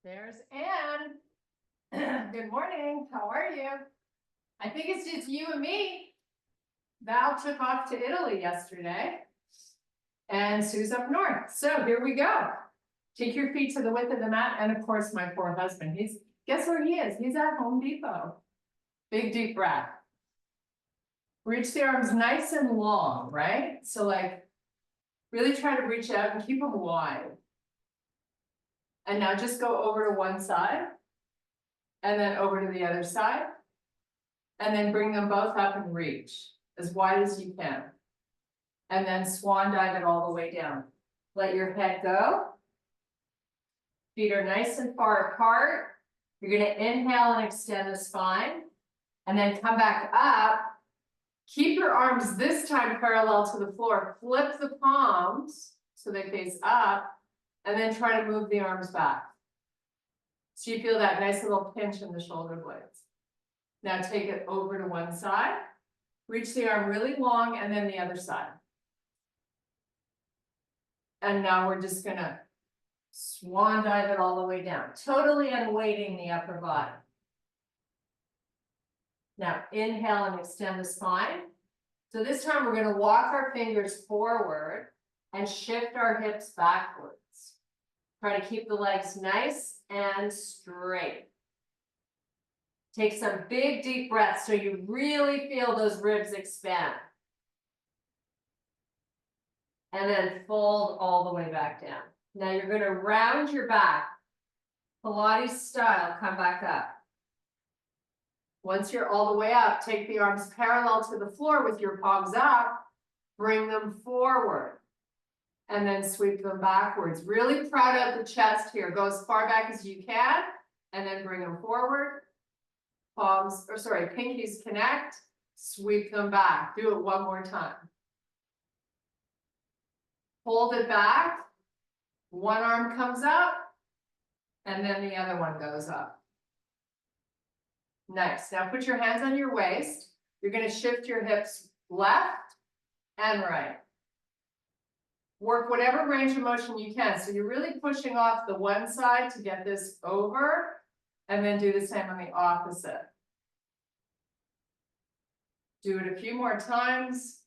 There's Anne. Good morning. How are you? I think it's just you and me. Val took off to Italy yesterday. And Sue's up north. So here we go. Take your feet to the width of the mat. And of course, my poor husband, guess where he is? He's at Home Depot. Big deep breath. Reach the arms nice and long, right? So like, really try to reach out and keep them wide. And now just go over to one side. And then over to the other side. And then bring them both up and reach as wide as you can. And then swan dive it all the way down. Let your head go. Feet are nice and far apart. You're going to inhale and extend the spine. And then come back up. Keep your arms this time parallel to the floor. Flip the palms so they face up. And then try to move the arms back. So you feel that nice little pinch in the shoulder blades. Now take it over to one side. Reach the arm really long and then the other side. And now we're just gonna swan dive it all the way down, totally unweighting the upper body. Now inhale and extend the spine. So this time we're gonna walk our fingers forward and shift our hips backwards. Try to keep the legs nice and straight. Take some big deep breaths so you really feel those ribs expand. And then fold all the way back down. Now you're going to round your back. Pilates style, come back up. Once you're all the way up, take the arms parallel to the floor with your palms up. Bring them forward. And then sweep them backwards. Really proud of the chest here. Go as far back as you can. And then bring them forward. Pinkies connect. Sweep them back. Do it one more time. Hold it back. One arm comes up. And then the other one goes up. Nice. Now put your hands on your waist. You're going to shift your hips left and right. Work whatever range of motion you can. So you're really pushing off the one side to get this over. And then do the same on the opposite. Do it a few more times.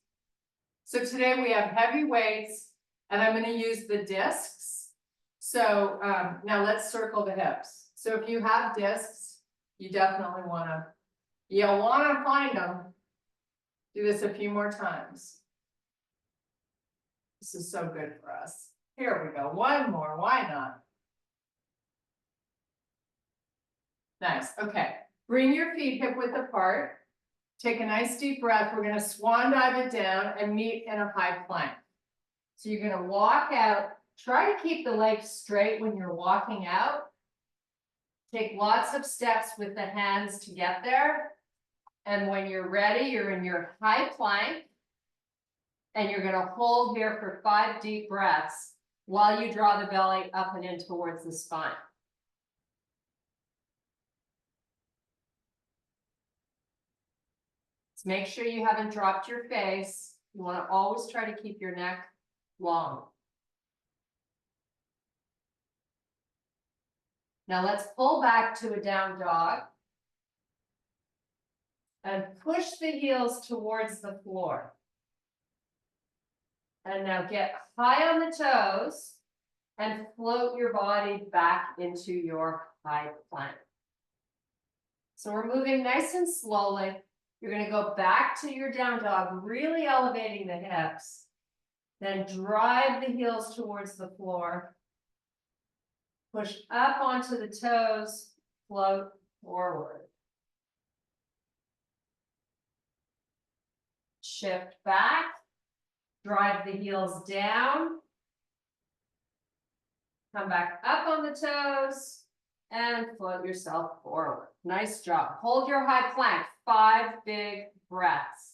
So today we have heavy weights. And I'm going to use the discs. So now let's circle the hips. So if you have discs, you definitely want to find them. Do this a few more times. This is so good for us. Here we go. One more. Why not? Nice. Okay. Bring your feet hip width apart. Take a nice deep breath. We're going to swan dive it down and meet in a high plank. So you're going to walk out. Try to keep the legs straight when you're walking out. Take lots of steps with the hands to get there. And when you're ready, you're in your high plank. And you're going to hold here for 5 deep breaths while you draw the belly up and in towards the spine. So make sure you haven't dropped your face. You want to always try to keep your neck long. Now let's pull back to a down dog. And push the heels towards the floor. And now get high on the toes and float your body back into your high plank. So we're moving nice and slowly. You're going to go back to your down dog, really elevating the hips. Then drive the heels towards the floor. Push up onto the toes, float forward. Shift back. Drive the heels down. Come back up on the toes and float yourself forward. Nice job. Hold your high plank. 5 big breaths.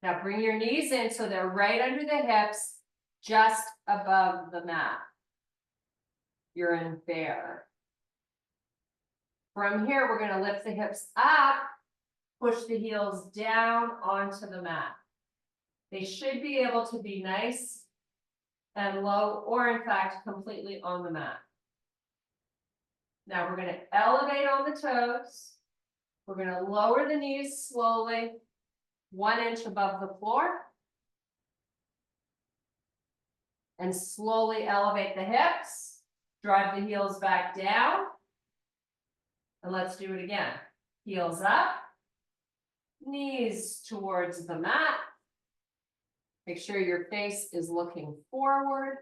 Now bring your knees in so they're right under the hips, just above the mat. You're in bear. From here, we're gonna lift the hips up, push the heels down onto the mat. They should be able to be nice and low, or in fact, completely on the mat. Now we're gonna elevate on the toes. We're gonna lower the knees slowly, 1 inch above the floor. And slowly elevate the hips, drive the heels back down. And let's do it again. Heels up, knees towards the mat. Make sure your face is looking forward.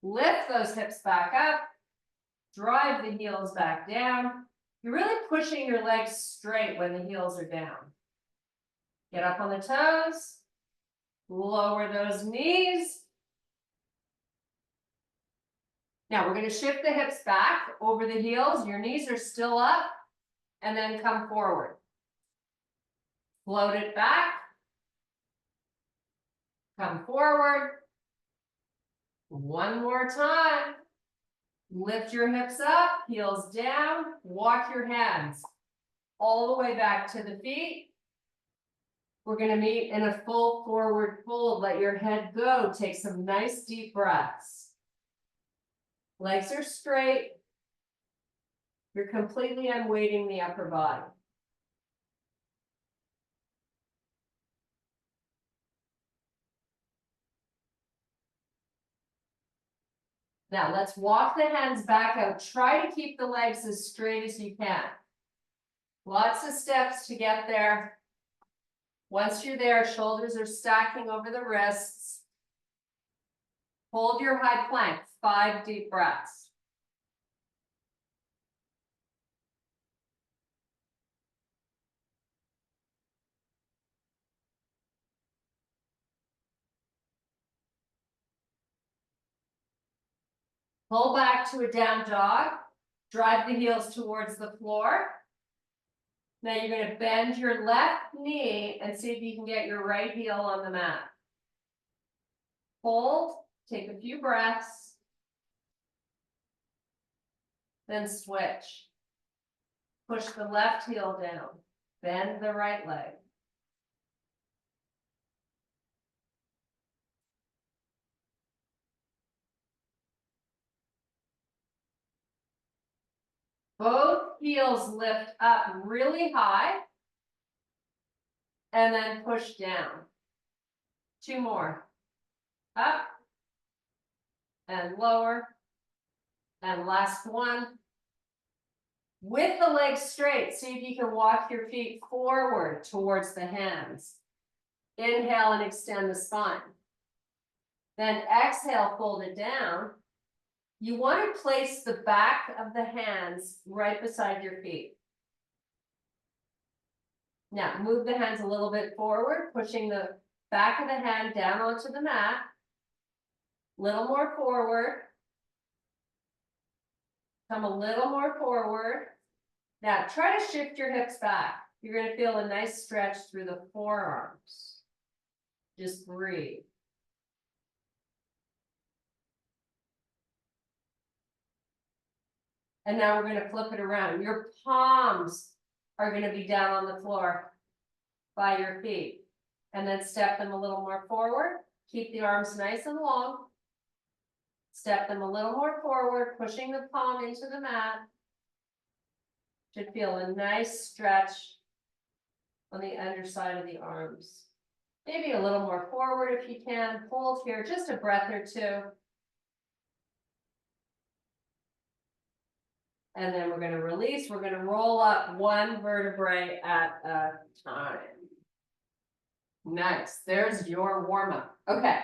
Lift those hips back up, drive the heels back down. You're really pushing your legs straight when the heels are down. Get up on the toes, lower those knees. Now we're going to shift the hips back over the heels. Your knees are still up, and then come forward. Float it back. Come forward. One more time. Lift your hips up, heels down, walk your hands all the way back to the feet. We're going to meet in a full forward fold. Let your head go. Take some nice deep breaths. Legs are straight. You're completely unweighting the upper body. Now let's walk the hands back out. Try to keep the legs as straight as you can. Lots of steps to get there. Once you're there, shoulders are stacking over the wrists. Hold your high plank, 5 deep breaths. Pull back to a down dog. Drive the heels towards the floor. Now you're going to bend your left knee and see if you can get your right heel on the mat. Hold, take a few breaths, then switch. Push the left heel down, bend the right leg. Both heels lift up really high and then push down. 2 more. Up and lower. And last one. With the legs straight, see if you can walk your feet forward towards the hands. Inhale and extend the spine. Then exhale, fold it down. You want to place the back of the hands right beside your feet. Now, move the hands a little bit forward, pushing the back of the hand down onto the mat. Little more forward. Come a little more forward. Now, try to shift your hips back. You're going to feel a nice stretch through the forearms. Just breathe. And now we're going to flip it around. Your palms are going to be down on the floor by your feet. And then step them a little more forward. Keep the arms nice and long. Step them a little more forward, pushing the palm into the mat. Should feel a nice stretch on the underside of the arms. Maybe a little more forward if you can. Hold here just a breath or two. And then we're going to release. We're going to roll up 1 vertebrae at a time. Nice. There's your warm-up. Okay.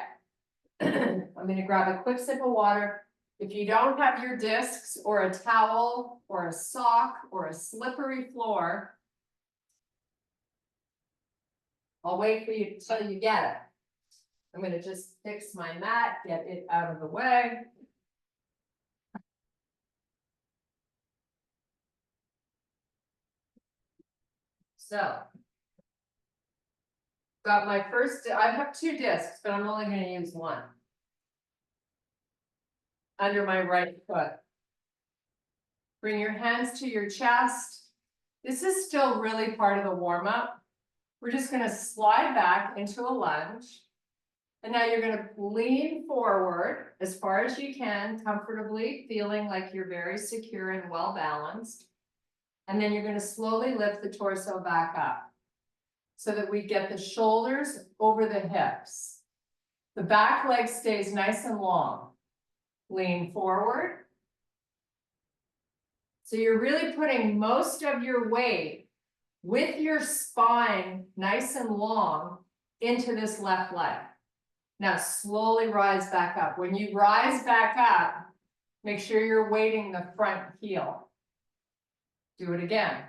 I'm going to grab a quick sip of water. If you don't have your discs or a towel or a sock or a slippery floor, I'll wait for you till you get it. I'm going to just fix my mat, get it out of the way. So, got my first, I have 2 discs, but I'm only going to use 1. Under my right foot. Bring your hands to your chest. This is still really part of the warm-up. We're just gonna slide back into a lunge. And now you're gonna lean forward as far as you can, comfortably, feeling like you're very secure and well-balanced. And then you're gonna slowly lift the torso back up so that we get the shoulders over the hips. The back leg stays nice and long. Lean forward. So you're really putting most of your weight with your spine nice and long into this left leg. Now slowly rise back up. When you rise back up, make sure you're weighting the front heel. Do it again.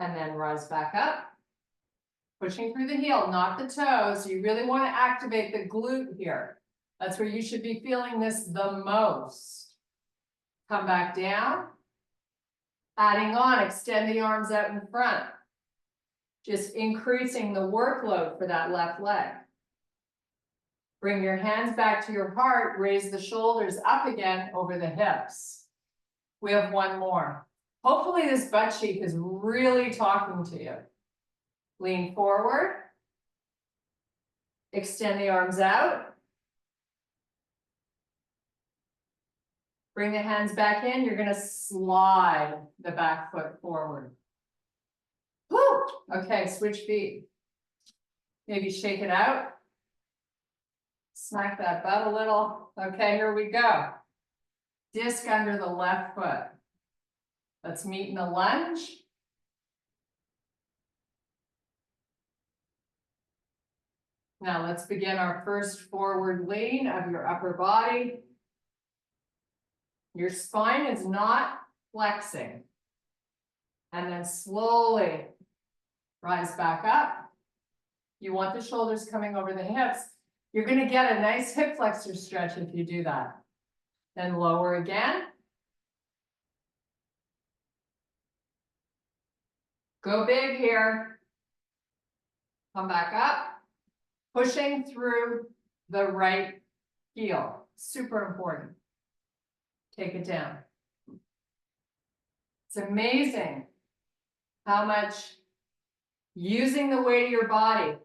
And then rise back up. Pushing through the heel, not the toes. You really want to activate the glute here. That's where you should be feeling this the most. Come back down. Adding on, extend the arms out in front. Just increasing the workload for that left leg. Bring your hands back to your heart, raise the shoulders up again over the hips. We have one more. Hopefully this butt cheek is really talking to you. Lean forward. Extend the arms out. Bring the hands back in. You're gonna slide the back foot forward. Woo! Okay, switch feet. Maybe shake it out. Smack that butt a little. Okay, here we go. Disc under the left foot. Let's meet in the lunge. Now let's begin our first forward lean of your upper body. Your spine is not flexing. And then slowly rise back up. You want the shoulders coming over the hips. You're going to get a nice hip flexor stretch if you do that. Then lower again. Go big here. Come back up. Pushing through the right heel. Super important. Take it down. It's amazing how much using the weight of your body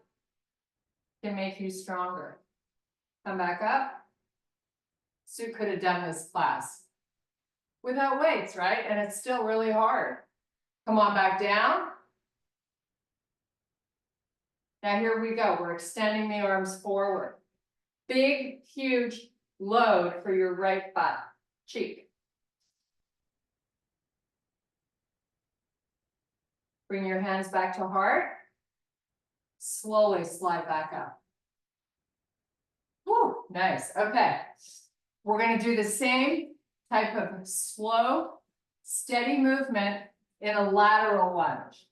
can make you stronger. Come back up. Sue could have done this class without weights, right? And it's still really hard. Come on back down. Now here we go. We're extending the arms forward. Big, huge load for your right butt cheek. Bring your hands back to heart. Slowly slide back up. Whew, nice. Okay. We're going to do the same type of slow, steady movement in a lateral lunge.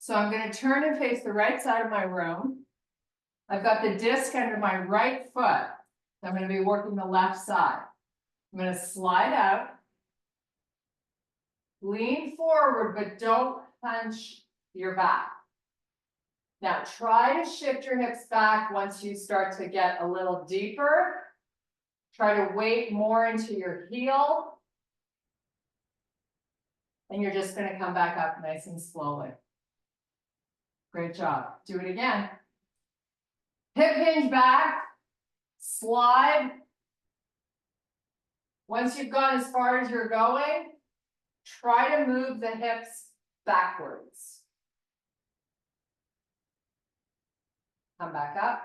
So I'm going to turn and face the right side of my room. I've got the disc under my right foot. I'm going to be working the left side. I'm going to slide out. Lean forward, but don't punch your back. Now try to shift your hips back once you start to get a little deeper. Try to weight more into your heel. And you're just going to come back up nice and slowly. Great job. Do it again. Hip hinge back. Slide. Once you've gone as far as you're going, try to move the hips backwards. Come back up.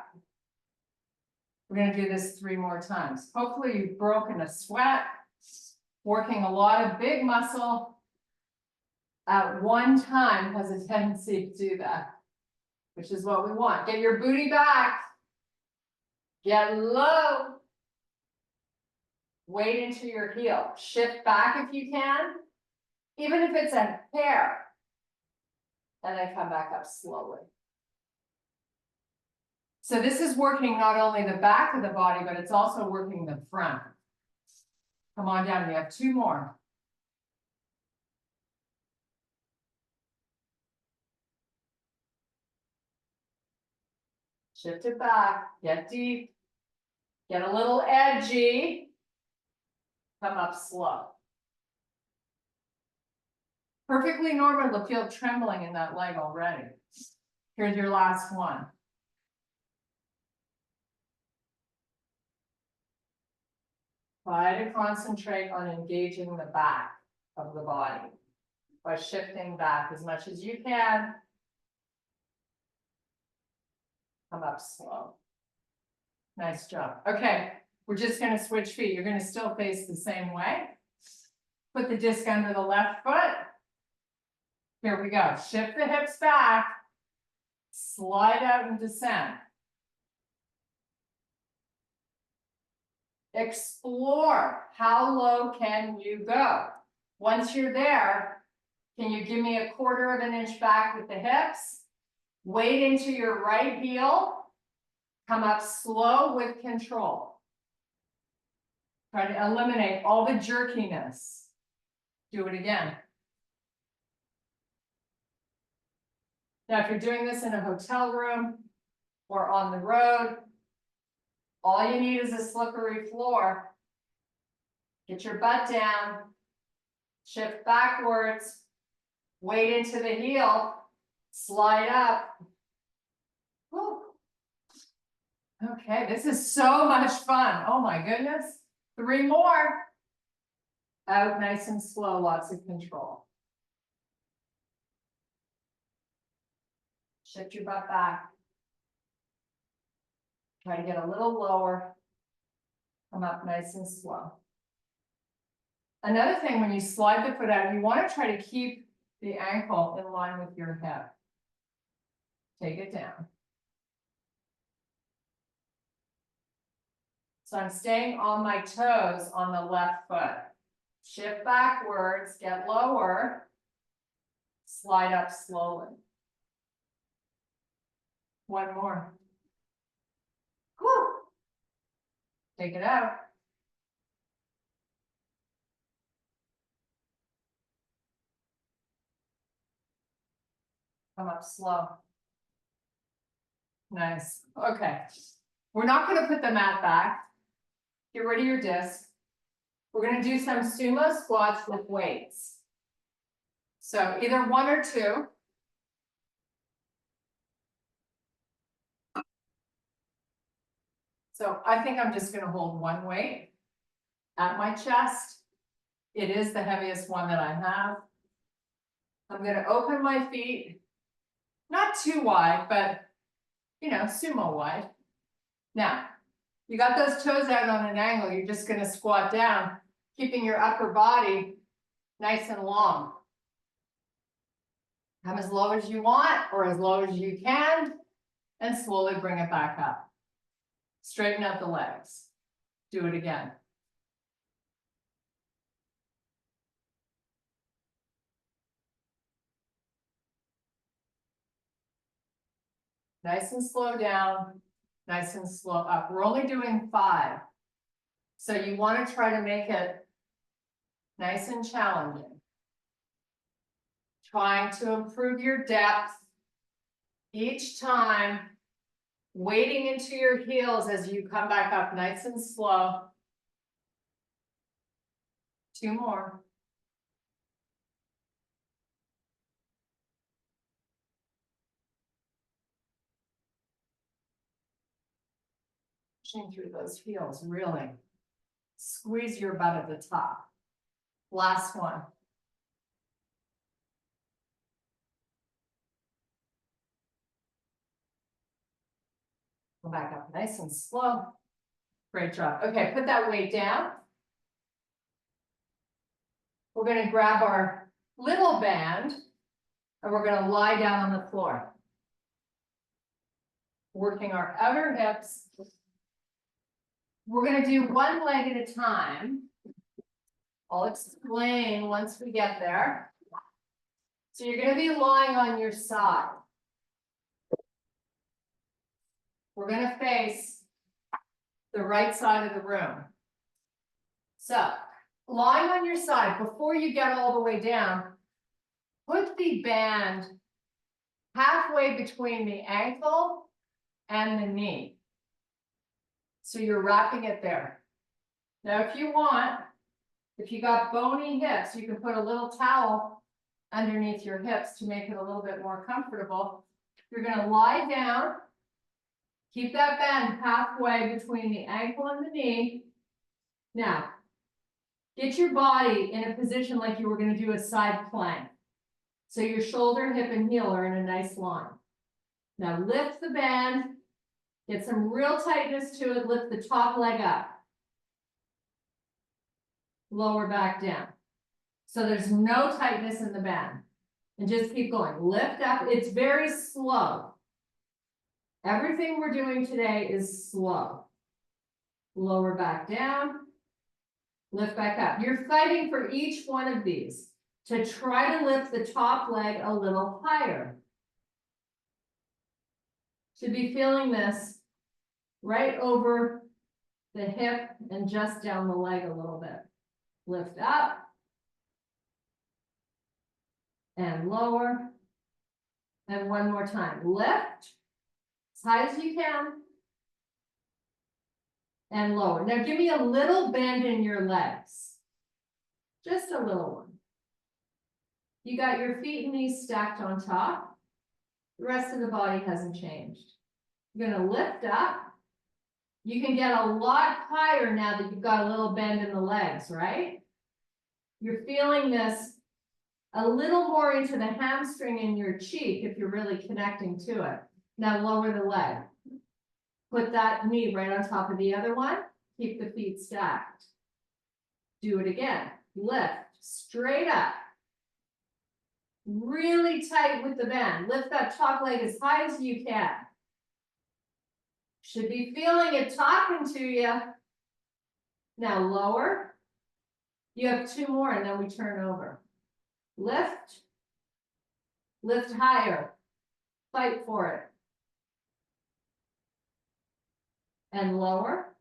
We're going to do this 3 more times. Hopefully you've broken a sweat, working a lot of big muscle at one time has a tendency to do that, which is what we want. Get your booty back. Get low. Weight into your heel. Shift back if you can, even if it's a hair. And then come back up slowly. So this is working not only the back of the body, but it's also working the front. Come on down, we have 2 more. Shift it back, get deep, get a little edgy. Come up slow. Perfectly normal to feel trembling in that leg already. Here's your last one. Try to concentrate on engaging the back of the body by shifting back as much as you can. Come up slow. Nice job. Okay, we're just gonna switch feet. You're gonna still face the same way. Put the disc under the left foot. Here we go. Shift the hips back. Slide out and descend. Explore. How low can you go? Once you're there, can you give me 1/4 of an inch back with the hips? Weight into your right heel. Come up slow with control. Try to eliminate all the jerkiness. Do it again. Now, if you're doing this in a hotel room or on the road, all you need is a slippery floor. Get your butt down, shift backwards, weight into the heel, slide up. Whew. Okay, this is so much fun. Oh my goodness. 3 more. Out nice and slow, lots of control. Shift your butt back. Try to get a little lower. Come up nice and slow. Another thing, when you slide the foot out, you want to try to keep the ankle in line with your hip. Take it down. So I'm staying on my toes on the left foot. Shift backwards, get lower. Slide up slowly. 1 more. Whew. Take it out. Come up slow. Nice. Okay. We're not going to put the mat back. Get rid of your disc. We're going to do some sumo squats with weights. So either 1 or 2. So I think I'm just going to hold 1 weight at my chest. It is the heaviest one that I have. I'm going to open my feet, not too wide, but you know, sumo wide. Now, you got those toes out on an angle. You're just going to squat down, keeping your upper body nice and long. Come as low as you want or as low as you can, and slowly bring it back up. Straighten out the legs. Do it again. Nice and slow down, nice and slow up. We're only doing 5. So you want to try to make it nice and challenging. Trying to improve your depth each time, weighting into your heels as you come back up nice and slow. 2 more. Pushing through those heels, really. Squeeze your butt at the top. Last one. Go back up nice and slow. Great job. Okay, put that weight down. We're going to grab our little band and we're going to lie down on the floor. Working our outer hips. We're going to do 1 leg at a time. I'll explain once we get there. So you're going to be lying on your side. We're going to face the right side of the room. So, lying on your side, before you get all the way down, put the band halfway between the ankle and the knee. So you're wrapping it there. Now, if you want, if you got bony hips, you can put a little towel underneath your hips to make it a little bit more comfortable. You're gonna lie down. Keep that bend halfway between the ankle and the knee. Now, get your body in a position like you were gonna do a side plank. So your shoulder, hip, and heel are in a nice line. Now lift the band, get some real tightness to it, lift the top leg up. Lower back down. So there's no tightness in the band. And just keep going, lift up, it's very slow. Everything we're doing today is slow. Lower back down, lift back up. You're fighting for each one of these to try to lift the top leg a little higher. Should be feeling this right over the hip and just down the leg a little bit. Lift up and lower. And one more time, lift as high as you can and lower. Now give me a little bend in your legs, just a little one. You got your feet and knees stacked on top. The rest of the body hasn't changed. You're gonna lift up. You can get a lot higher now that you've got a little bend in the legs, right? You're feeling this a little more into the hamstring in your cheek if you're really connecting to it. Now lower the leg. Put that knee right on top of the other one. Keep the feet stacked. Do it again. Lift straight up. Really tight with the bend. Lift that top leg as high as you can. Should be feeling it talking to you. Now lower. You have two more and then we turn over. Lift. Lift higher. Fight for it. And lower.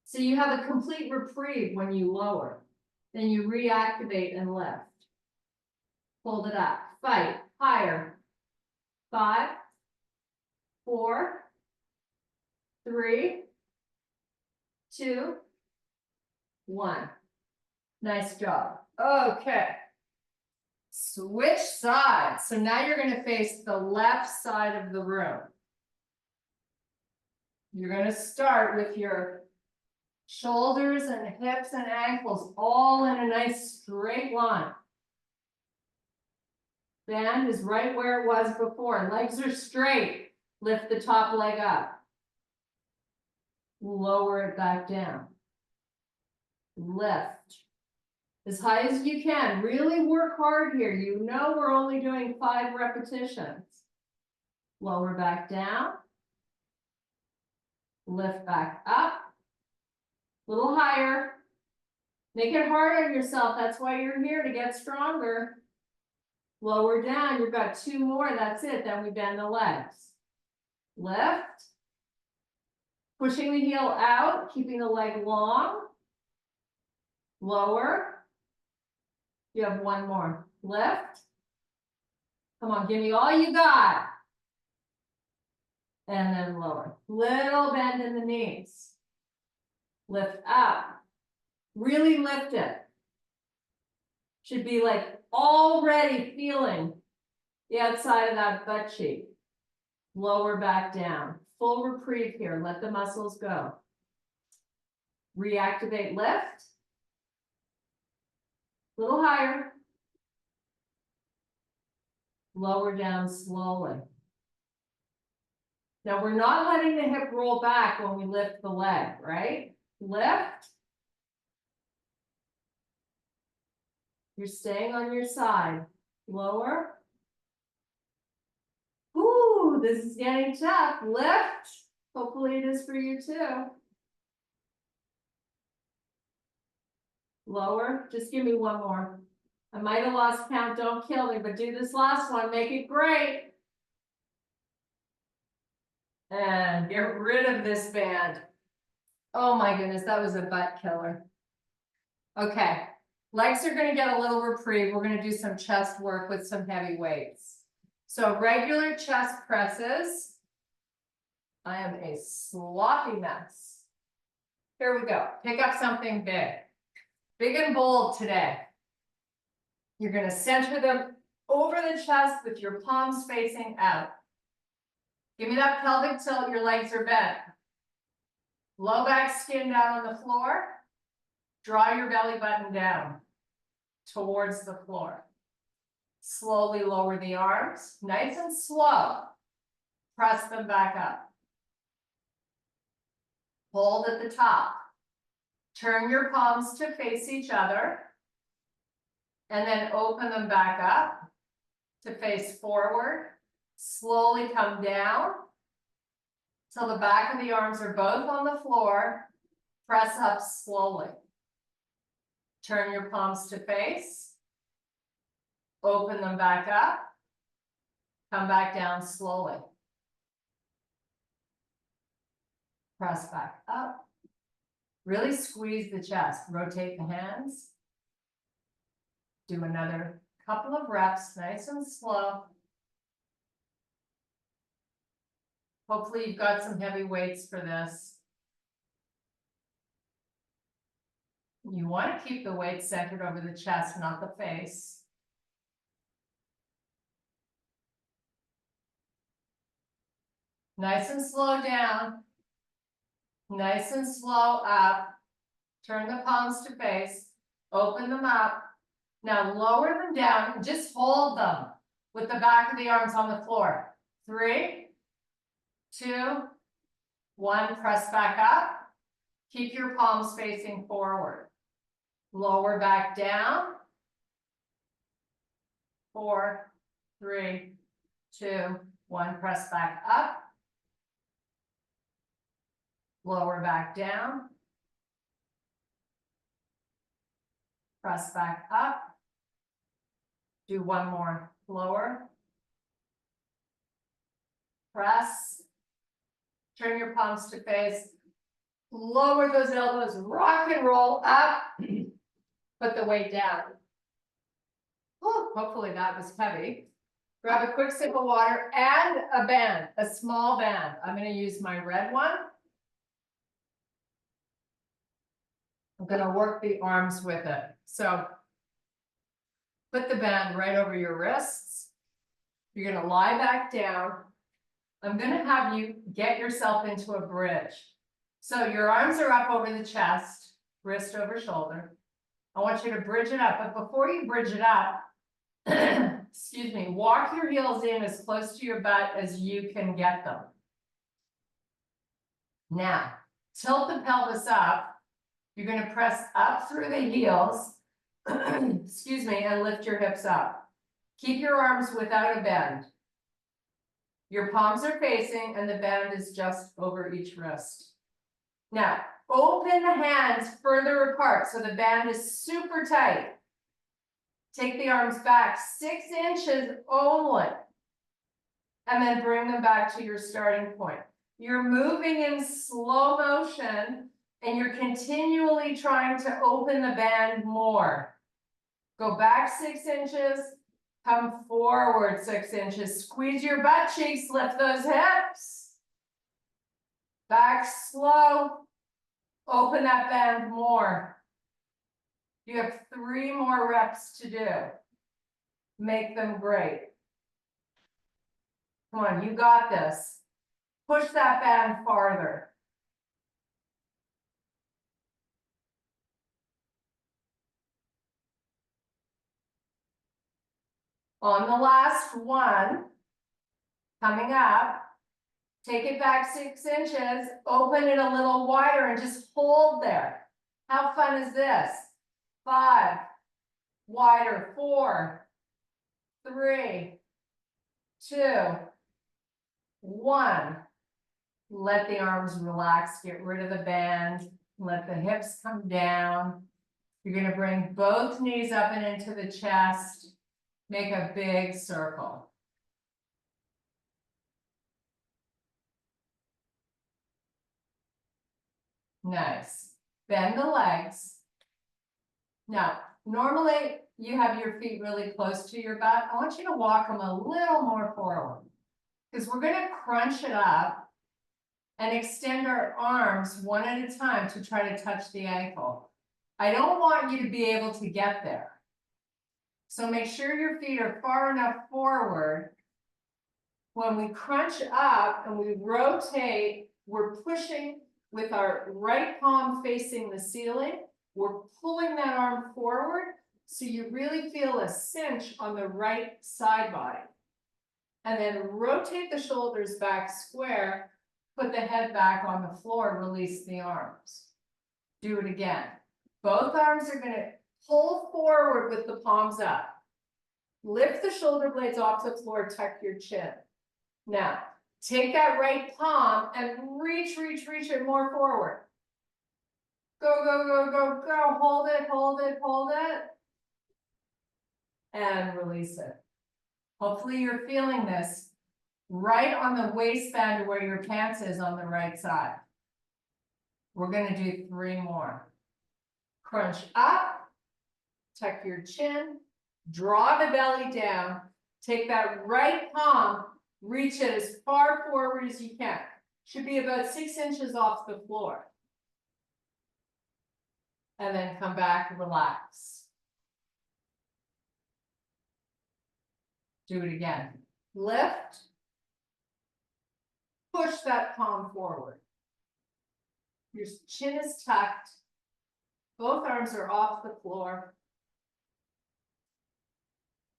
So you have a complete reprieve when you lower. Then you reactivate and lift. Hold it up. Fight. Higher. 5, 4, 3, 2, 1. Nice job. Okay. Switch sides. So now you're going to face the left side of the room. You're going to start with your shoulders and hips and ankles all in a nice straight line. Band is right where it was before. Legs are straight. Lift the top leg up. Lower it back down. Lift. As high as you can. Really work hard here. You know we're only doing 5 repetitions. Lower back down. Lift back up. A little higher. Make it hard on yourself. That's why you're here, to get stronger. Lower down. You've got 2 more. That's it. Then we bend the legs. Lift. Pushing the heel out, keeping the leg long. Lower. You have 1 more. Lift. Come on, give me all you got. And then lower. Little bend in the knees. Lift up. Really lift it. Should be like already feeling the outside of that butt cheek. Lower back down. Full reprieve here. Let the muscles go. Reactivate, lift. A little higher. Lower down slowly. Now we're not letting the hip roll back when we lift the leg, right? Lift. You're staying on your side. Lower. Ooh, this is getting tough. Lift. Hopefully it is for you too. Lower. Just give me 1 more. I might have lost count. Don't kill me, but do this last one. Make it great. And get rid of this band. Oh my goodness, that was a butt killer. Okay, legs are going to get a little reprieve. We're going to do some chest work with some heavy weights. So regular chest presses. I am a sloppy mess. Here we go. Pick up something big. Big and bold today. You're gonna center them over the chest with your palms facing out. Give me that pelvic tilt, your legs are bent. Low back skin down on the floor. Draw your belly button down towards the floor. Slowly lower the arms, nice and slow. Press them back up. Hold at the top. Turn your palms to face each other. And then open them back up to face forward. Slowly come down till the back of the arms are both on the floor. Press up slowly. Turn your palms to face. Open them back up. Come back down slowly. Press back up. Really squeeze the chest. Rotate the hands. Do another couple of reps, nice and slow. Hopefully you've got some heavy weights for this. You want to keep the weight centered over the chest, not the face. Nice and slow down. Nice and slow up. Turn the palms to face. Open them up. Now lower them down and just hold them with the back of the arms on the floor. 3, 2, 1, press back up. Keep your palms facing forward. Lower back down. 4, 3, 2, 1, press back up. Lower back down. Press back up. Do one more. Lower. Press. Turn your palms to face. Lower those elbows. Rock and roll up. Put the weight down. Whew, hopefully that was heavy. Grab a quick sip of water and a band, a small band. I'm going to use my red one. I'm going to work the arms with it. So put the band right over your wrists. You're going to lie back down. I'm going to have you get yourself into a bridge. So your arms are up over the chest, wrist over shoulder. I want you to bridge it up, but before you bridge it up, excuse me, walk your heels in as close to your butt as you can get them. Now, tilt the pelvis up. You're going to press up through the heels, excuse me, and lift your hips up. Keep your arms without a bend. Your palms are facing and the band is just over each wrist. Now, open the hands further apart so the band is super tight. Take the arms back 6 inches only. And then bring them back to your starting point. You're moving in slow motion and you're continually trying to open the band more. Go back 6 inches, come forward 6 inches, squeeze your butt cheeks, lift those hips. Back slow, open that band more. You have 3 more reps to do. Make them great. Come on, you got this. Push that band farther. On the last one, coming up, take it back 6 inches, open it a little wider and just hold there. How fun is this? 5, wider, 4, 3, 2, 1. Let the arms relax, get rid of the band, let the hips come down. You're going to bring both knees up and into the chest. Make a big circle. Nice. Bend the legs. Now, normally you have your feet really close to your butt. I want you to walk them a little more forward because we're going to crunch it up and extend our arms one at a time to try to touch the ankle. I don't want you to be able to get there. So make sure your feet are far enough forward. When we crunch up and we rotate, we're pushing with our right palm facing the ceiling. We're pulling that arm forward, so you really feel a cinch on the right side body. And then rotate the shoulders back square, put the head back on the floor, release the arms. Do it again. Both arms are gonna pull forward with the palms up. Lift the shoulder blades off the floor, tuck your chin. Now, take that right palm and reach it more forward. Go, go, go, go, go. Hold it, hold it, hold it. And release it. Hopefully you're feeling this right on the waistband where your pants is on the right side. We're gonna do 3 more. Crunch up, tuck your chin, draw the belly down, take that right palm, reach it as far forward as you can. Should be about 6 inches off the floor. And then come back and relax. Do it again. Lift. Push that palm forward. Your chin is tucked. Both arms are off the floor.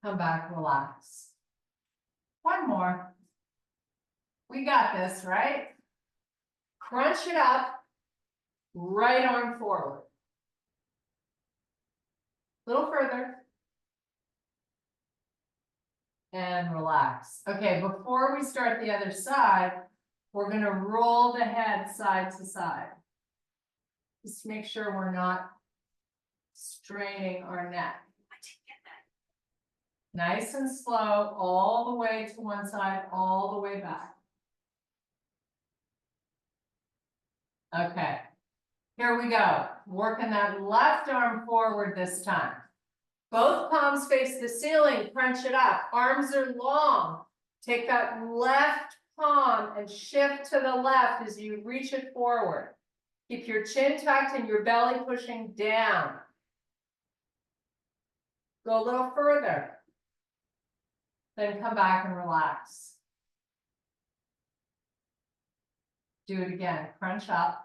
Come back, relax. 1 more. We got this, right? Crunch it up. Right arm forward. A little further. And relax. Okay, before we start the other side, we're gonna roll the head side to side. Just make sure we're not straining our neck. Nice and slow, all the way to one side, all the way back. Okay, here we go. Working that left arm forward this time. Both palms face the ceiling, crunch it up. Arms are long. Take that left palm and shift to the left as you reach it forward. Keep your chin tucked and your belly pushing down. Go a little further. Then come back and relax. Do it again. Crunch up.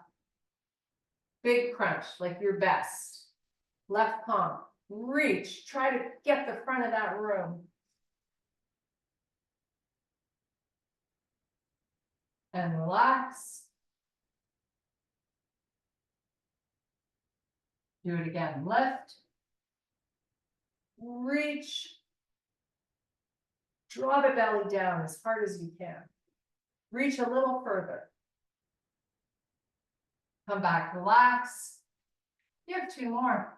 Big crunch, like your best. Left palm. Reach. Try to get the front of that room. And relax. Do it again. Lift. Reach. Draw the belly down as hard as you can. Reach a little further. Come back, relax. You have 2 more.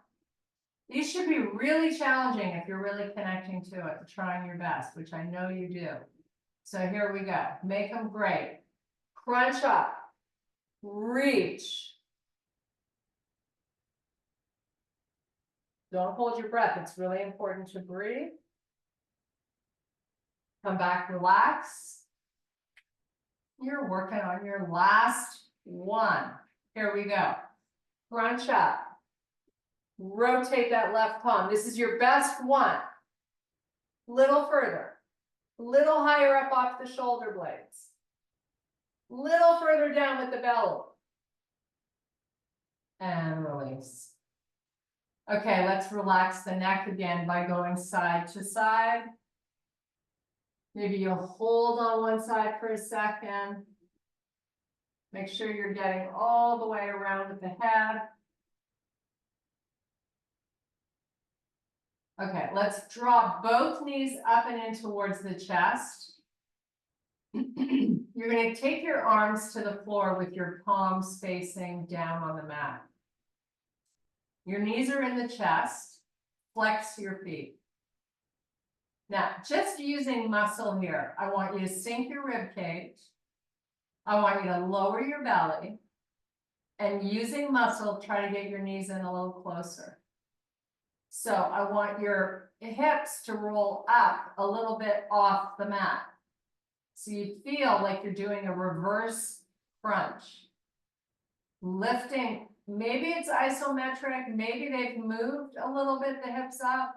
These should be really challenging if you're really connecting to it, trying your best, which I know you do. So here we go. Make them great. Crunch up. Reach. Don't hold your breath. It's really important to breathe. Come back, relax. You're working on your last one. Here we go. Crunch up. Rotate that left palm. This is your best one. Little further. Little higher up off the shoulder blades. Little further down with the belly. And release. Okay, let's relax the neck again by going side to side. Maybe you'll hold on one side for a second. Make sure you're getting all the way around with the head. Okay, let's draw both knees up and in towards the chest. You're going to take your arms to the floor with your palms facing down on the mat. Your knees are in the chest. Flex your feet. Now, just using muscle here, I want you to sink your rib cage. I want you to lower your belly. And using muscle, try to get your knees in a little closer. So I want your hips to roll up a little bit off the mat. So you feel like you're doing a reverse crunch. Lifting, maybe it's isometric, maybe they've moved a little bit the hips up,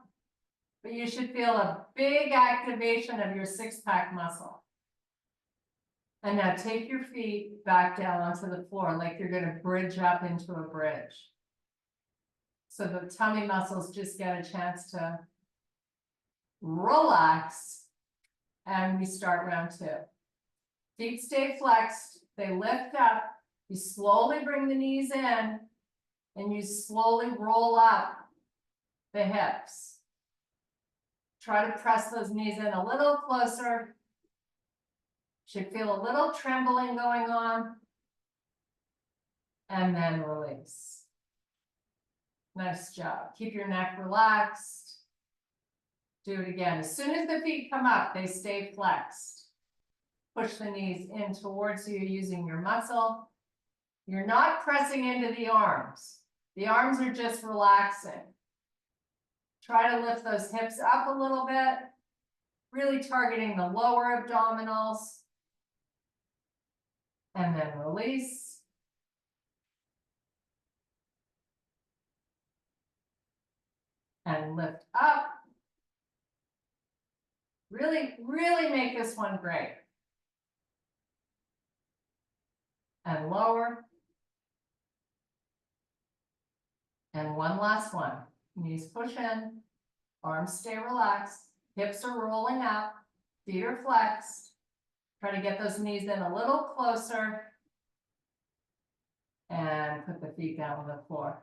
but you should feel a big activation of your six-pack muscle. And now take your feet back down onto the floor like you're gonna bridge up into a bridge. So the tummy muscles just get a chance to relax. And we start round two. Feet stay flexed, they lift up, you slowly bring the knees in, and you slowly roll up the hips. Try to press those knees in a little closer. Should feel a little trembling going on. And then release. Nice job. Keep your neck relaxed. Do it again. As soon as the feet come up, they stay flexed. Push the knees in towards you using your muscle. You're not pressing into the arms. The arms are just relaxing. Try to lift those hips up a little bit, really targeting the lower abdominals. And then release. And lift up. Really, really make this one great. And lower. And one last one. Knees push in, arms stay relaxed, hips are rolling up, feet are flexed. Try to get those knees in a little closer. And put the feet down on the floor.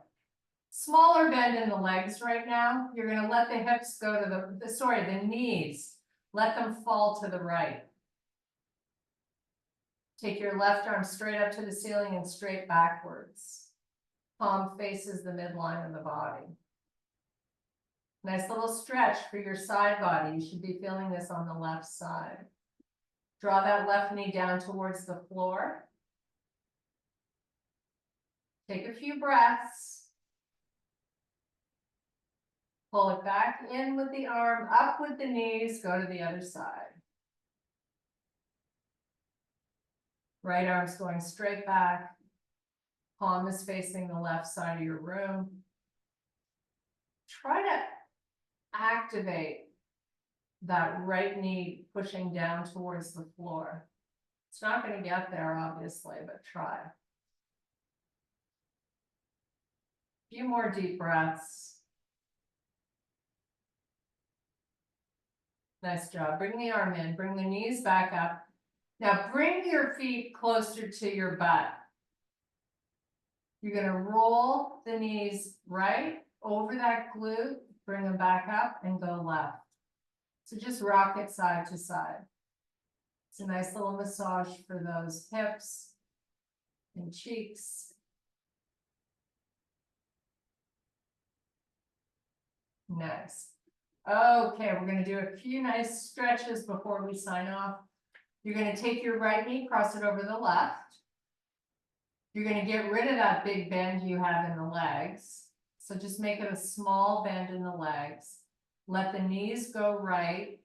Smaller bend in the legs right now. You're gonna let the hips go to the knees. Let them fall to the right. Take your left arm straight up to the ceiling and straight backwards. Palm faces the midline of the body. Nice little stretch for your side body. You should be feeling this on the left side. Draw that left knee down towards the floor. Take a few breaths. Pull it back in with the arm, up with the knees, go to the other side. Right arm's going straight back. Palm is facing the left side of your room. Try to activate that right knee pushing down towards the floor. It's not going to get there, obviously, but try. A few more deep breaths. Nice job. Bring the arm in, bring the knees back up. Now bring your feet closer to your butt. You're going to roll the knees right over that glute, bring them back up and go left. So just rock it side to side. It's a nice little massage for those hips and cheeks. Nice. Okay, we're going to do a few nice stretches before we sign off. You're going to take your right knee, cross it over the left. You're going to get rid of that big bend you have in the legs. So just make it a small bend in the legs. Let the knees go right.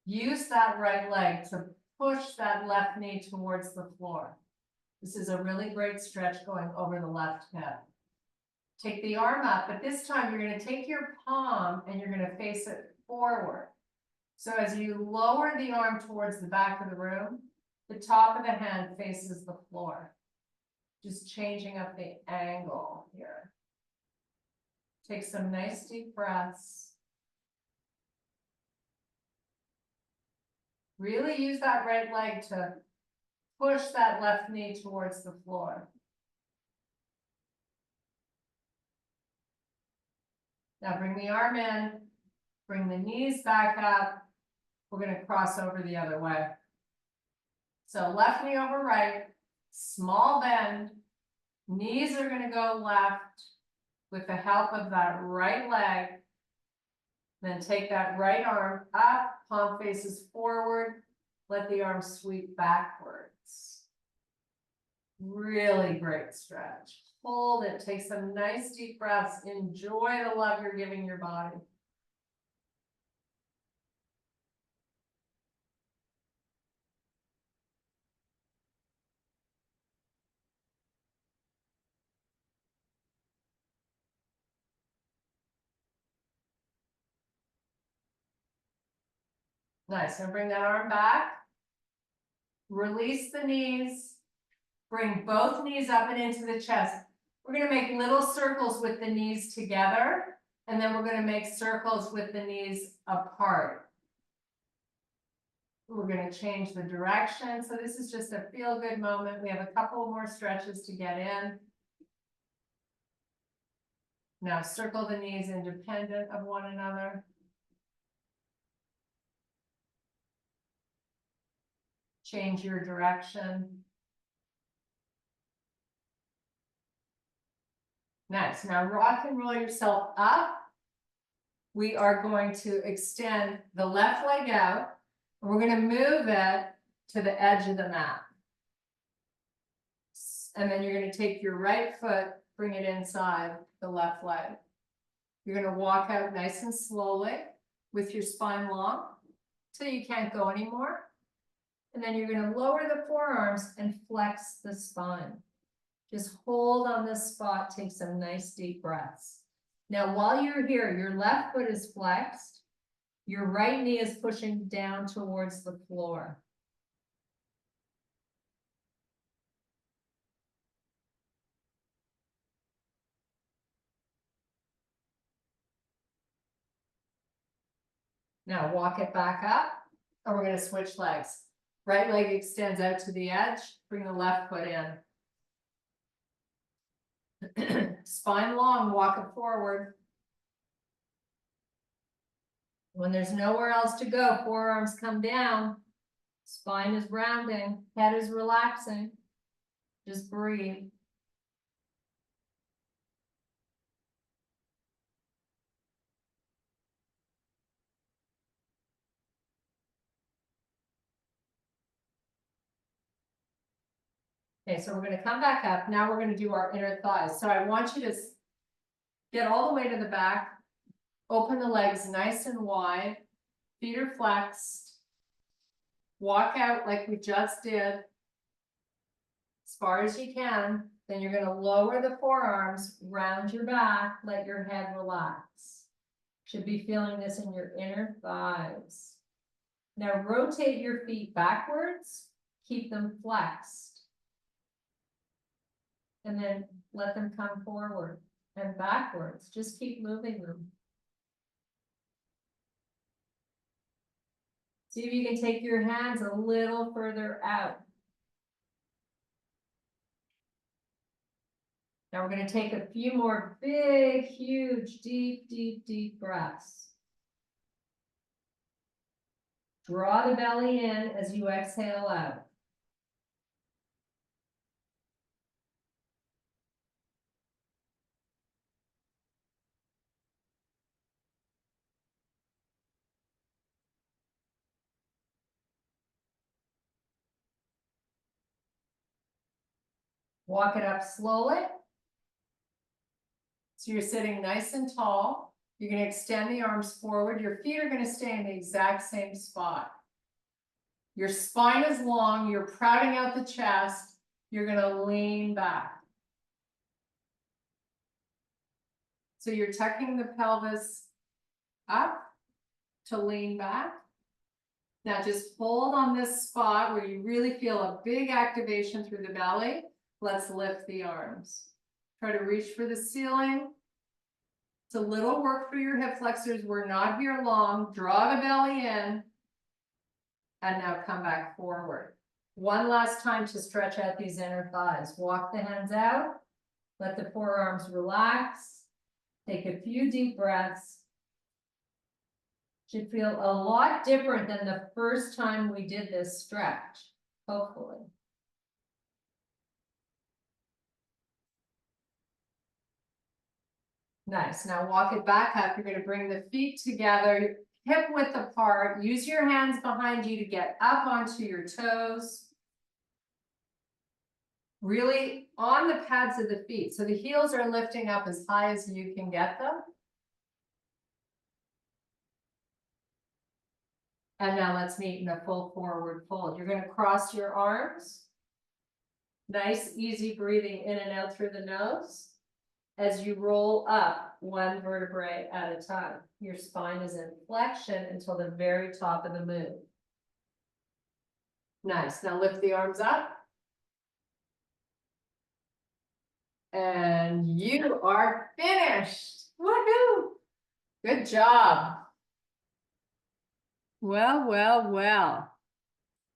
Use that right leg to push that left knee towards the floor. This is a really great stretch going over the left hip. Take the arm up, but this time you're going to take your palm and you're going to face it forward. So as you lower the arm towards the back of the room, the top of the hand faces the floor. Just changing up the angle here. Take some nice deep breaths. Really use that right leg to push that left knee towards the floor. Now bring the arm in, bring the knees back up. We're going to cross over the other way. So left knee over right, small bend, knees are going to go left with the help of that right leg. Then take that right arm up, palm faces forward, let the arm sweep backwards. Really great stretch. Hold it, take some nice deep breaths, enjoy the love you're giving your body. Nice, now bring that arm back. Release the knees. Bring both knees up and into the chest. We're gonna make little circles with the knees together, and then we're gonna make circles with the knees apart. We're gonna change the direction, so this is just a feel-good moment. We have a couple more stretches to get in. Now circle the knees independent of one another. Change your direction. Nice, now rock and roll yourself up. We are going to extend the left leg out, and we're gonna move it to the edge of the mat. And then you're gonna take your right foot, bring it inside the left leg. You're gonna walk out nice and slowly with your spine long till you can't go anymore. And then you're gonna lower the forearms and flex the spine. Just hold on this spot, take some nice deep breaths. Now, while you're here, your left foot is flexed. Your right knee is pushing down towards the floor. Now walk it back up, and we're gonna switch legs. Right leg extends out to the edge, bring the left foot in. Spine long, walk it forward. When there's nowhere else to go, forearms come down. Spine is rounding, head is relaxing. Just breathe. Okay, so we're gonna come back up. Now we're gonna do our inner thighs. So I want you to get all the way to the back. Open the legs nice and wide. Feet are flexed. Walk out like we just did. As far as you can. Then you're gonna lower the forearms, round your back, let your head relax. Should be feeling this in your inner thighs. Now rotate your feet backwards. Keep them flexed. And then let them come forward and backwards. Just keep moving them. See if you can take your hands a little further out. Now we're going to take a few more big, huge, deep, deep, deep breaths. Draw the belly in as you exhale out. Walk it up slowly. So you're sitting nice and tall. You're going to extend the arms forward. Your feet are going to stay in the exact same spot. Your spine is long. You're crowding out the chest. You're going to lean back. So you're tucking the pelvis up to lean back. Now just hold on this spot where you really feel a big activation through the belly. Let's lift the arms. Try to reach for the ceiling. It's a little work for your hip flexors. We're not here long. Draw the belly in. And now come back forward. One last time to stretch out these inner thighs. Walk the hands out. Let the forearms relax. Take a few deep breaths. Should feel a lot different than the first time we did this stretch, hopefully. Nice, now walk it back up. You're gonna bring the feet together, hip width apart. Use your hands behind you to get up onto your toes. Really on the pads of the feet. So the heels are lifting up as high as you can get them. And now let's meet in a full forward fold. You're going to cross your arms. Nice, easy breathing in and out through the nose. as you roll up one vertebrae at a time. Your spine is in flexion until the very top of the moon. Nice. Now lift the arms up. And you are finished. Woohoo! Good job. Well, well, well.